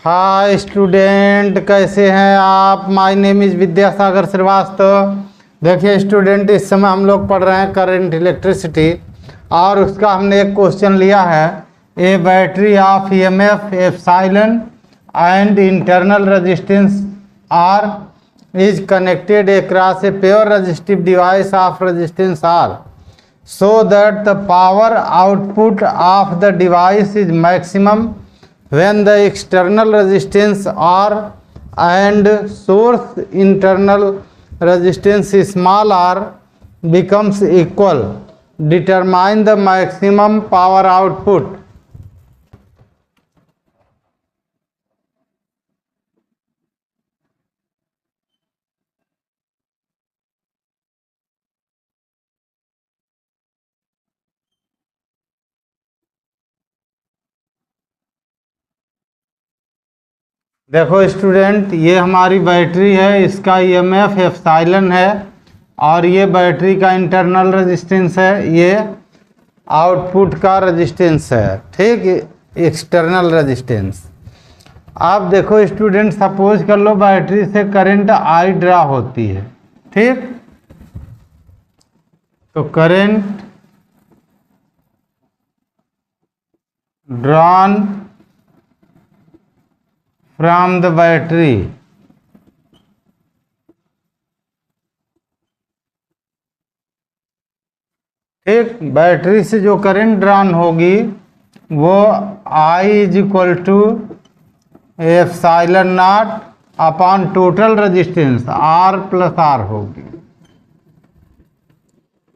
Hi student, कैसे हैं आप। My name is Vidyasagar Srivastava. देखिए स्टूडेंट, इस समय हम लोग पढ़ रहे हैं करंट इलेक्ट्रिसिटी और उसका हमने एक क्वेश्चन लिया है। A battery of EMF epsilon and internal resistance r is connected across a pure resistive device of resistance R so that the power output of the device is maximum when the external resistance R and source internal resistance small r becomes equal. Determine the maximum power output. देखो student, ये हमारी battery है, इसका EMF epsilon है और ये battery का internal resistance है, ये आउटपुट का रेजिस्टेंस है, ठीक, एक्सटर्नल रेजिस्टेंस। आप देखो स्टूडेंट, सपोज कर लो बैटरी से करंट आई ड्रा होती है, ठीक। तो current drawn from the battery, ठीक। बैटरी से जो करंट ड्रॉन होगी वो I is equal to epsilon not upon total resistance R plus R होगी,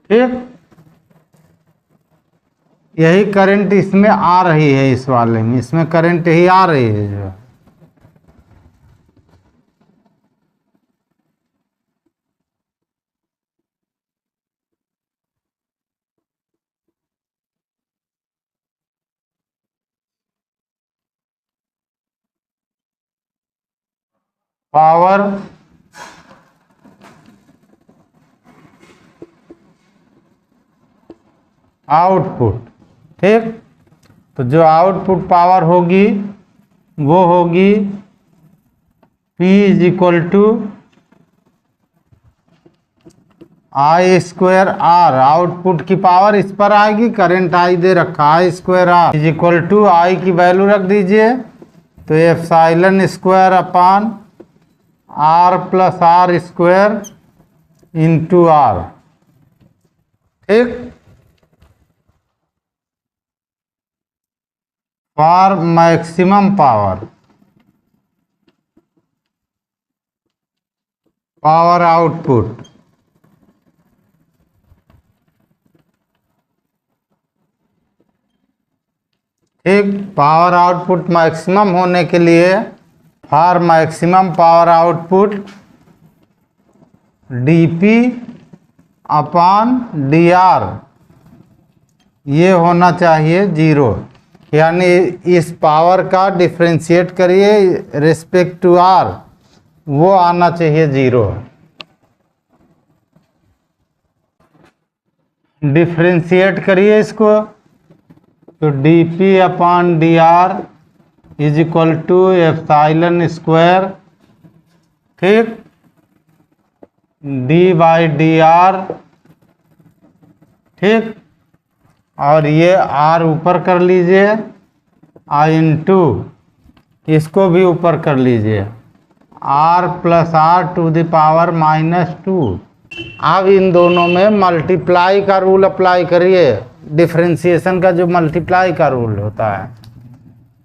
ठीक। यही करंट इसमें आ रही है, इस वाले में, इसमें करंट ही आ रही है जो पावर आउटपुट, ठीक। तो जो आउटपुट पावर होगी वो होगी P is equal to I squared R. Output की पावर इस पर आएगी, करंट आई दे रखा, I squared R is equal to I की वैल्यू रख दीजिए, तो epsilon squared upon R plus r squared into R, ठीक। फॉर मैक्सिमम पावर आउटपुट, ठीक। पावर आउटपुट मैक्सिमम होने के लिए for maximum power output dP upon dR ये होना चाहिए 0, यानी इस पावर का डिफ्रेंशिएट करिए रिस्पेक्ट टू R, वो आना चाहिए 0। डिफ्रेंशिएट करिए इसको, तो dP upon dR is equal to epsilon square, ठीक, d बाई dr, ठीक। और ये r ऊपर कर लीजिए, आई इंटू इसको भी ऊपर कर लीजिए, r plus R to the power -2। अब इन दोनों में मल्टीप्लाई का रूल अप्लाई करिए। डिफरेंशिएशन का जो मल्टीप्लाई का रूल होता है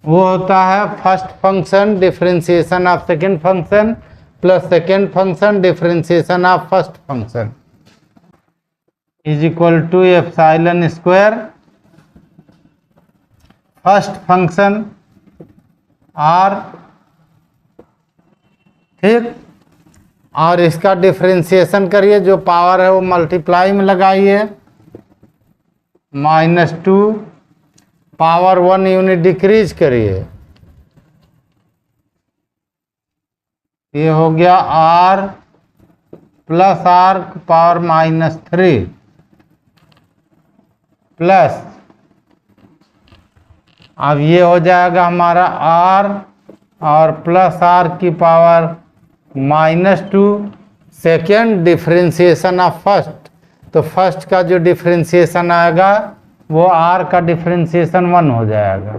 वो होता है first function differentiation of second function plus second function differentiation of first function is equal to epsilon square first function R, ठीक। और इसका डिफरेंशिएशन करिए, जो पावर है वो मल्टीप्लाई में लगाइए, -2 पावर 1 यूनिट डिक्रीज करिए, ये हो गया R plus R power -3 plus, अब ये हो जाएगा हमारा R और प्लस आर की power -2 second differentiation of first. तो फर्स्ट का जो डिफ्रेंशिएशन आएगा वो आर का डिफ्रेंशिएशन 1 हो जाएगा।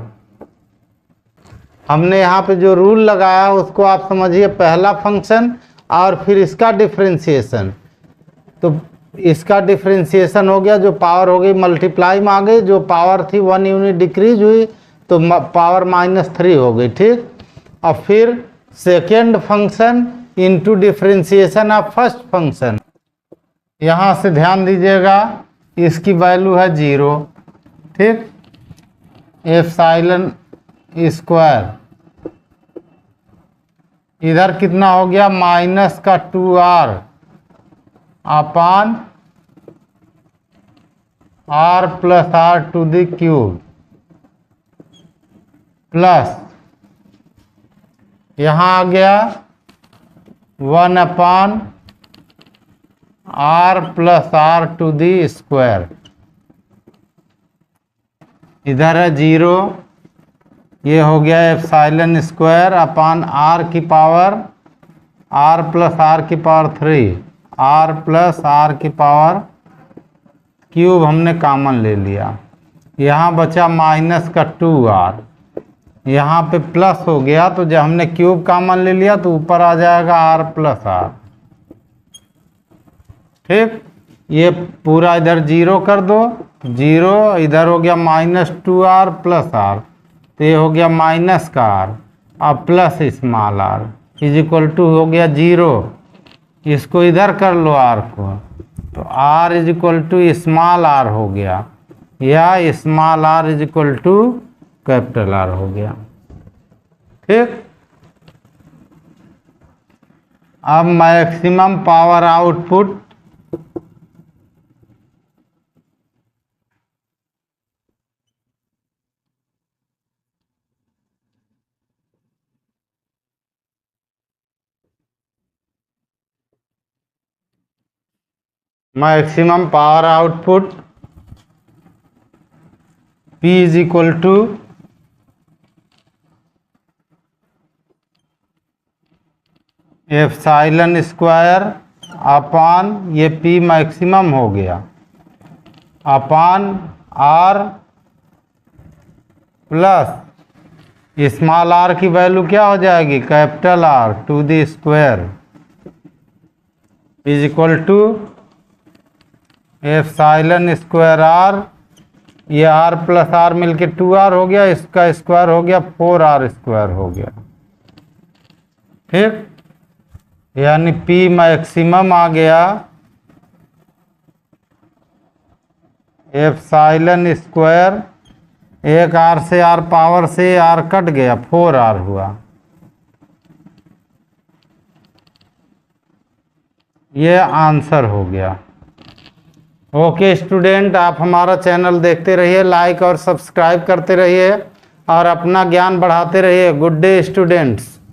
हमने यहाँ पे जो रूल लगाया उसको आप समझिए, पहला फंक्शन और फिर इसका डिफ्रेंशिएशन। तो इसका डिफ्रेंशिएशन हो गया, जो पावर हो गई मल्टीप्लाई में आ गई, जो पावर थी 1 यूनिट डिक्रीज हुई तो पावर -3 हो गई, ठीक। और फिर second function into differentiation of first function. यहाँ से ध्यान दीजिएगा, इसकी वैल्यू है 0, ठीक। एप्सिलॉन स्क्वायर इधर कितना हो गया, -2r अपान r + r⁵ प्लस यहाँ आ गया 1 अपान r + r⁵। इधर है 0, ये हो गया एप्सिलॉन स्क्वायर अपान r की power r + r⁵, r + r⁵ हमने कॉमन ले लिया। यहाँ बचा -2r, यहाँ पे प्लस हो गया, तो जब हमने क्यूब कॉमन ले लिया तो ऊपर आ जाएगा r + r, ठीक। ये पूरा इधर 0 कर दो, 0 इधर हो गया -2r + r, तो ये हो गया माइनस का r अब प्लस स्मॉल r = हो गया 0। इसको इधर कर लो r को, तो r = स्मॉल r हो गया, या स्मॉल r = कैपिटल R हो गया, ठीक। अब maximum power output P = epsilon square upon, ये P मैक्सिमम हो गया, अपान R प्लस स्मॉल r की वैल्यू क्या हो जाएगी, capital R⁵ = epsilon square R, ये r + r मिलके 2r हो गया, इसका स्क्वायर हो गया 4r² हो गया, ठीक। यानी P मैक्सिमम आ गया एप्सिलॉन स्क्वायर, एक r से r पावर से r कट गया, 4r हुआ। ये आंसर हो गया। ओके स्टूडेंट, आप हमारा चैनल देखते रहिए, लाइक और सब्सक्राइब करते रहिए और अपना ज्ञान बढ़ाते रहिए। Good day students.